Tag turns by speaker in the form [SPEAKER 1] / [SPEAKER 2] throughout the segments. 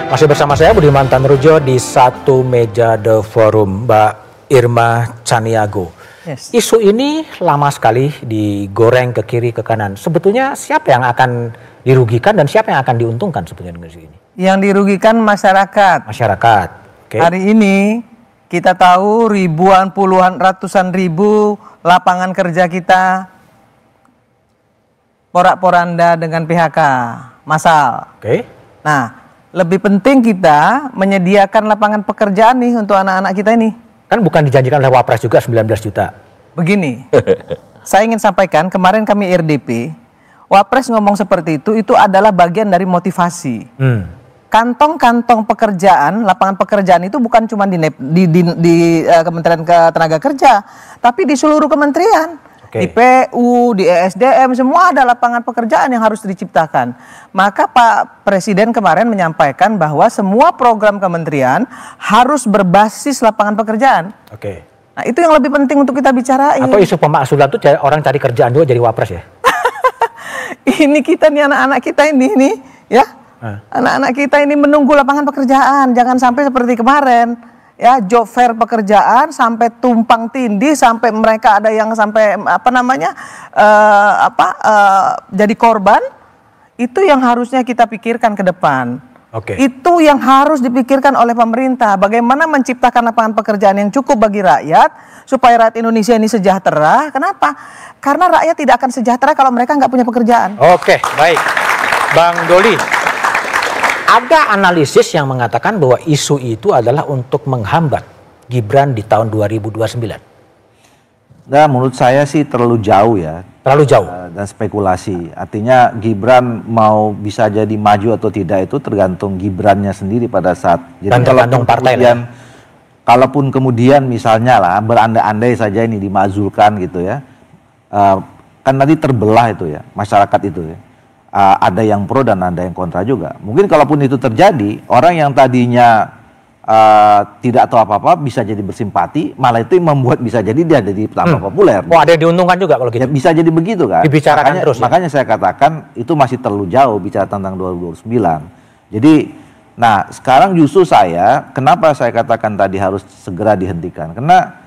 [SPEAKER 1] Masih bersama saya Budiman Tanrujo di satu meja The Forum, Mbak Irma Caniago.
[SPEAKER 2] Yes.
[SPEAKER 1] Isu ini lama sekali digoreng ke kiri ke kanan. Sebetulnya siapa yang akan dirugikan dan siapa yang akan diuntungkan sebetulnya dengan isu ini?
[SPEAKER 2] Yang dirugikan masyarakat.
[SPEAKER 1] Masyarakat. Okay.
[SPEAKER 2] Hari ini kita tahu ribuan, puluhan, ratusan ribu lapangan kerja kita porak-poranda dengan PHK massal.
[SPEAKER 1] Oke. Okay.
[SPEAKER 2] Nah, lebih penting kita menyediakan lapangan pekerjaan nih untuk anak-anak kita ini.
[SPEAKER 1] Kan bukan dijanjikan oleh Wapres juga 19 juta.
[SPEAKER 2] Begini, saya ingin sampaikan kemarin kami RDP, Wapres ngomong seperti itu adalah bagian dari motivasi. Kantong-kantong pekerjaan, lapangan pekerjaan itu bukan cuma di Kementerian Ketenagakerja, tapi di seluruh kementerian.
[SPEAKER 1] Okay.
[SPEAKER 2] Di PU, di ESDM, semua ada lapangan pekerjaan yang harus diciptakan. Maka Pak Presiden kemarin menyampaikan bahwa semua program kementerian harus berbasis lapangan pekerjaan.
[SPEAKER 1] Oke. Okay.
[SPEAKER 2] Nah, itu yang lebih penting untuk kita bicarain.
[SPEAKER 1] Atau isu pemaksulan itu orang cari kerjaan juga jadi Wapres ya?
[SPEAKER 2] Ini kita nih, anak-anak kita ini ya. Anak-anak kita ini menunggu lapangan pekerjaan. Jangan sampai seperti kemarin. Ya, job fair pekerjaan sampai tumpang tindih, sampai mereka ada yang sampai jadi korban. Itu yang harusnya kita pikirkan ke depan.
[SPEAKER 1] Okay.
[SPEAKER 2] Itu yang harus dipikirkan oleh pemerintah. Bagaimana menciptakan lapangan pekerjaan yang cukup bagi rakyat supaya rakyat Indonesia ini sejahtera. Kenapa? Karena rakyat tidak akan sejahtera kalau mereka nggak punya pekerjaan.
[SPEAKER 1] Oke, baik, Bang Doli. Ada analisis yang mengatakan bahwa isu itu adalah untuk menghambat Gibran di tahun 2029.
[SPEAKER 3] Nah, menurut saya sih terlalu jauh ya.
[SPEAKER 1] Terlalu jauh.
[SPEAKER 3] Dan spekulasi. Artinya Gibran mau bisa jadi maju atau tidak itu tergantung Gibrannya sendiri pada saat. Jadi
[SPEAKER 1] dan tergantung partai lah.
[SPEAKER 3] Kalaupun kemudian misalnya lah berandai-andai saja ini dimakzulkan gitu ya. Kan nanti terbelah itu ya masyarakat itu ya. Ada yang pro dan ada yang kontra juga. Mungkin kalaupun itu terjadi, orang yang tadinya tidak tahu apa-apa bisa jadi bersimpati, malah itu yang membuat bisa jadi dia jadi tambah populer.
[SPEAKER 1] Oh, ada yang diuntungkan juga kalau gitu.
[SPEAKER 3] Ya, bisa jadi begitu kan.
[SPEAKER 1] Dibicarakan
[SPEAKER 3] makanya,
[SPEAKER 1] terus.
[SPEAKER 3] Makanya saya katakan itu masih terlalu jauh bicara tentang 2029. Jadi, nah sekarang justru kenapa saya katakan tadi harus segera dihentikan? Karena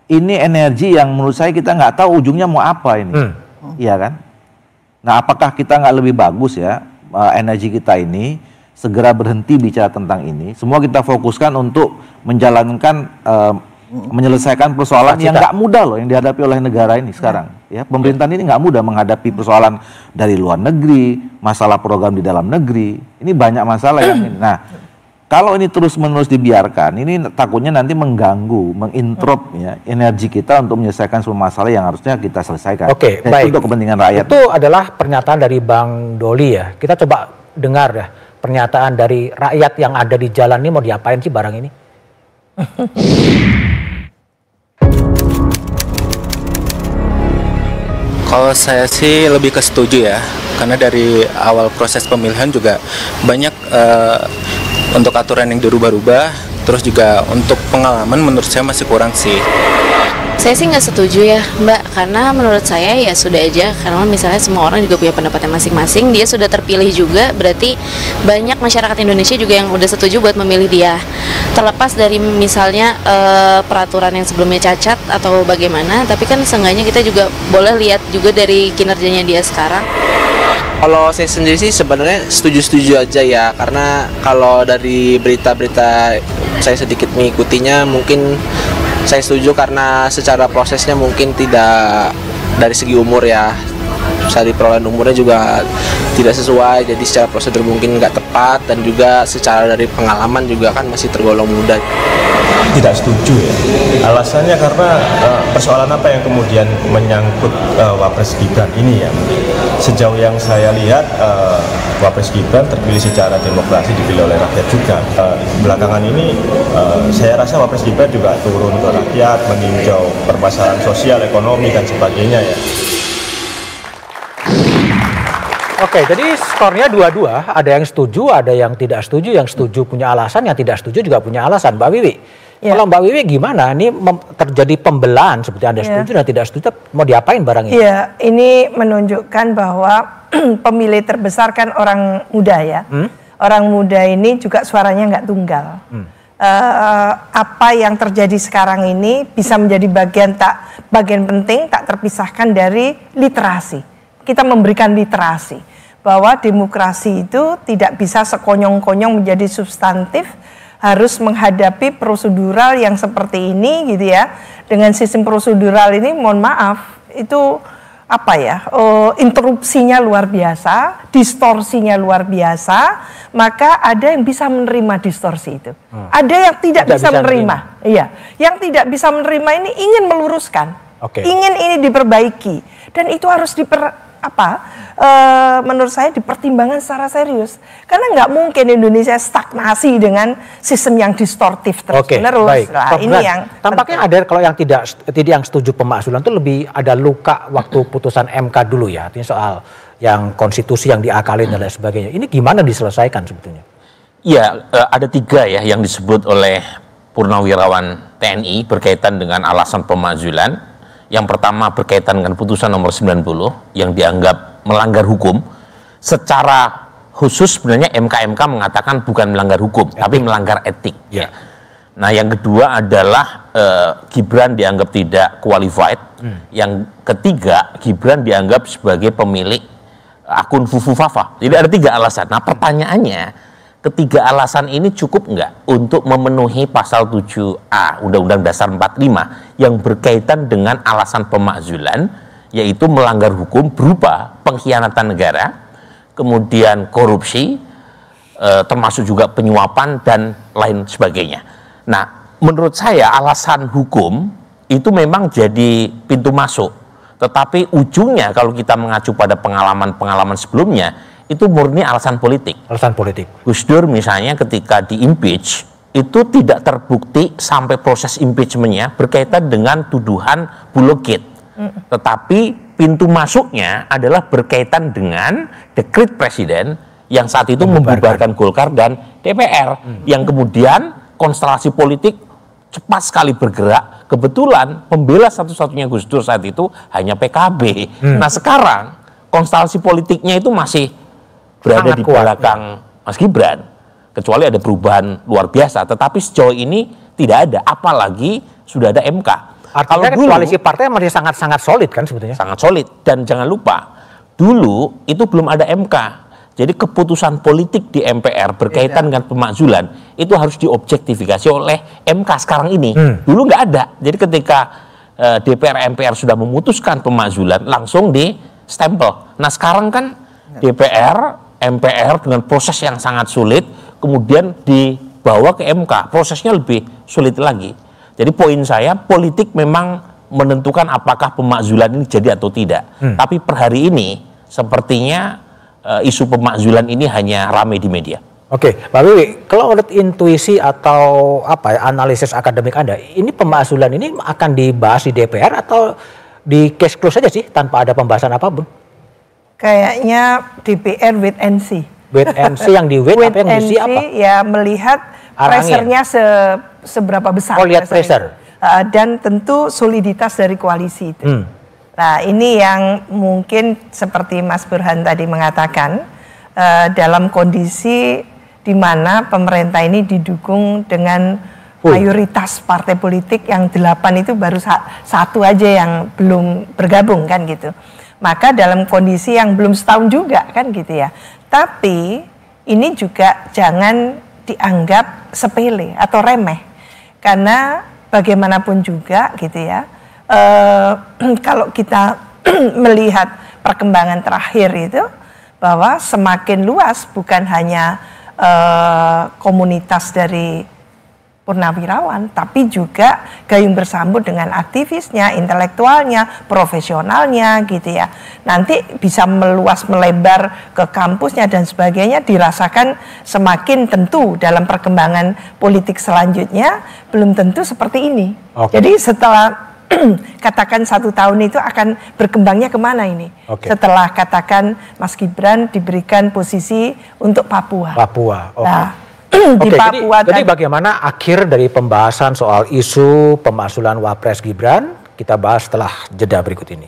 [SPEAKER 3] ini energi yang menurut saya kita nggak tahu ujungnya mau apa ini, iya kan? Nah, apakah kita nggak lebih bagus ya energi kita ini segera berhenti bicara tentang ini? Semua kita fokuskan untuk menjalankan, menyelesaikan persoalan yang nggak mudah loh yang dihadapi oleh negara ini sekarang. Ya, pemerintahan ini nggak mudah menghadapi persoalan dari luar negeri, masalah program di dalam negeri. Ini banyak masalah yang ini. Nah, kalau ini terus-menerus dibiarkan, ini takutnya nanti mengganggu, menginterrupt ya, energi kita untuk menyelesaikan semua masalah yang harusnya kita selesaikan.
[SPEAKER 1] Oke, baik.
[SPEAKER 3] Untuk kepentingan rakyat.
[SPEAKER 1] Itu adalah pernyataan dari Bang Doli ya. Kita coba dengar ya pernyataan dari rakyat yang ada di jalan ini, mau diapain sih barang ini?
[SPEAKER 4] Kalau saya sih lebih ke setuju ya, karena dari awal proses pemilihan juga banyak untuk aturan yang dirubah-rubah, terus juga untuk pengalaman menurut saya masih kurang sih.
[SPEAKER 5] Saya sih nggak setuju ya Mbak, karena menurut saya ya sudah aja, karena misalnya semua orang juga punya pendapatnya masing-masing, dia sudah terpilih juga, berarti banyak masyarakat Indonesia juga yang udah setuju buat memilih dia. Terlepas dari misalnya peraturan yang sebelumnya cacat atau bagaimana, tapi kan seenggaknya kita juga boleh lihat juga dari kinerjanya dia sekarang.
[SPEAKER 6] Kalau saya sendiri sih sebenarnya setuju-setuju aja ya, karena kalau dari berita-berita saya sedikit mengikutinya, mungkin saya setuju karena secara prosesnya mungkin tidak dari segi umur ya, dari perolehan umurnya juga tidak sesuai, jadi secara prosedur mungkin nggak tepat, dan juga secara dari pengalaman juga kan masih tergolong muda.
[SPEAKER 7] Tidak setuju ya, alasannya karena persoalan apa yang kemudian menyangkut Wapres Gibran ini ya. Sejauh yang saya lihat Wapres Gibran terpilih secara demokrasi, dipilih oleh rakyat juga. Belakangan ini saya rasa Wapres Gibran juga turun ke rakyat, meninjau permasalahan sosial, ekonomi dan sebagainya ya.
[SPEAKER 1] Oke, jadi skornya 2-2, ada yang setuju, ada yang tidak setuju, yang setuju punya alasan, yang tidak setuju juga punya alasan. Mbak Wiwi, ya. Kalau Mbak Wiwi gimana? Ini terjadi pembelahan seperti Anda setuju dan tidak setuju, mau diapain barang ini?
[SPEAKER 8] Iya, ini menunjukkan bahwa pemilih terbesar kan orang muda ya. orang muda ini juga suaranya nggak tunggal. Apa yang terjadi sekarang ini bisa menjadi bagian penting tak terpisahkan dari literasi. Kita memberikan literasi bahwa demokrasi itu tidak bisa sekonyong-konyong menjadi substantif, harus menghadapi prosedural yang seperti ini gitu ya. Dengan sistem prosedural ini mohon maaf itu interupsinya luar biasa, distorsinya luar biasa, maka ada yang bisa menerima distorsi itu. Ada yang tidak bisa menerima. Iya, yang tidak bisa menerima ini ingin meluruskan, ingin ini diperbaiki, dan itu harus menurut saya dipertimbangkan secara serius. Karena nggak mungkin Indonesia stagnasi dengan sistem yang distortif terus-menerus.
[SPEAKER 1] Baik.
[SPEAKER 8] Nah, ini yang
[SPEAKER 1] tampaknya ada kalau yang tidak yang setuju pemakzulan itu lebih ada luka waktu putusan MK dulu ya. Artinya soal yang konstitusi yang diakalin dan lain sebagainya. Ini gimana diselesaikan sebetulnya?
[SPEAKER 9] Ya, ada 3 ya yang disebut oleh Purnawirawan TNI berkaitan dengan alasan pemakzulan. Yang pertama berkaitan dengan putusan nomor 90 yang dianggap melanggar hukum. Secara khusus sebenarnya MK mengatakan bukan melanggar hukum, tapi melanggar etik. Ya. Nah, yang kedua adalah Gibran dianggap tidak qualified. Yang ketiga, Gibran dianggap sebagai pemilik akun Fufu Fafa. Jadi ada 3 alasan. Nah, pertanyaannya, ketiga alasan ini cukup nggak untuk memenuhi pasal 7A Undang-Undang Dasar 45 yang berkaitan dengan alasan pemakzulan, yaitu melanggar hukum berupa pengkhianatan negara, kemudian korupsi, termasuk juga penyuapan dan lain sebagainya. Nah, menurut saya alasan hukum itu memang jadi pintu masuk, tetapi ujungnya kalau kita mengacu pada pengalaman-pengalaman sebelumnya, itu murni alasan politik. Alasan politik. Gus Dur misalnya ketika di-impeach, itu tidak terbukti sampai proses impeachment-nya berkaitan dengan tuduhan bulogate. Tetapi pintu masuknya adalah berkaitan dengan dekret presiden yang saat itu membubarkan Golkar dan DPR. Yang kemudian konstelasi politik cepat sekali bergerak. Kebetulan pembela satu-satunya Gus Dur saat itu hanya PKB. Nah, sekarang konstelasi politiknya itu masih berada di belakang Mas Gibran, kecuali ada perubahan luar biasa, tetapi sejauh ini tidak ada, apalagi sudah ada MK.
[SPEAKER 1] Artinya kalau koalisi partai masih sangat-sangat solid kan sebetulnya? Sangat solid,
[SPEAKER 9] dan jangan lupa, dulu itu belum ada MK, jadi keputusan politik di MPR berkaitan dengan pemakzulan, itu harus diobjektifikasi oleh MK sekarang ini. Dulu nggak ada, jadi ketika DPR-MPR sudah memutuskan pemakzulan, langsung di stempel. Nah, sekarang kan DPR, MPR dengan proses yang sangat sulit, kemudian dibawa ke MK, prosesnya lebih sulit lagi. Jadi poin saya, politik memang menentukan apakah pemakzulan ini jadi atau tidak. Tapi per hari ini, sepertinya isu pemakzulan ini hanya ramai di media.
[SPEAKER 1] Oke, Pak Wiwi, kalau menurut intuisi atau analisis akademik Anda, ini pemakzulan ini akan dibahas di DPR atau di case close saja sih, tanpa ada pembahasan apapun?
[SPEAKER 8] Kayaknya DPR wait and see.
[SPEAKER 1] Wait and see yang di wait apa yang di see apa?
[SPEAKER 8] Ya melihat pressure-nya seberapa besar.
[SPEAKER 1] Oh, lihat pressure.
[SPEAKER 8] Dan tentu soliditas dari koalisi itu. Nah, ini yang mungkin seperti Mas Burhan tadi mengatakan, dalam kondisi di mana pemerintah ini didukung dengan mayoritas partai politik yang 8 itu baru 1 aja yang belum bergabung kan gitu. Maka dalam kondisi yang belum setahun juga kan gitu ya. Tapi ini juga jangan dianggap sepele atau remeh. Karena bagaimanapun juga gitu ya. Kalau kita melihat perkembangan terakhir itu, bahwa semakin luas bukan hanya komunitas dari Purnawirawan, tapi juga gayung bersambut dengan aktivisnya, intelektualnya, profesionalnya gitu ya. Nanti bisa meluas melebar ke kampusnya dan sebagainya, dirasakan semakin tentu dalam perkembangan politik selanjutnya, belum tentu seperti ini. Jadi setelah katakan 1 tahun itu akan berkembangnya kemana ini? Setelah katakan Mas Gibran diberikan posisi untuk Papua. Nah, di Papua
[SPEAKER 1] jadi bagaimana akhir dari pembahasan soal isu pemakzulan Wapres Gibran, kita bahas setelah jeda berikut ini.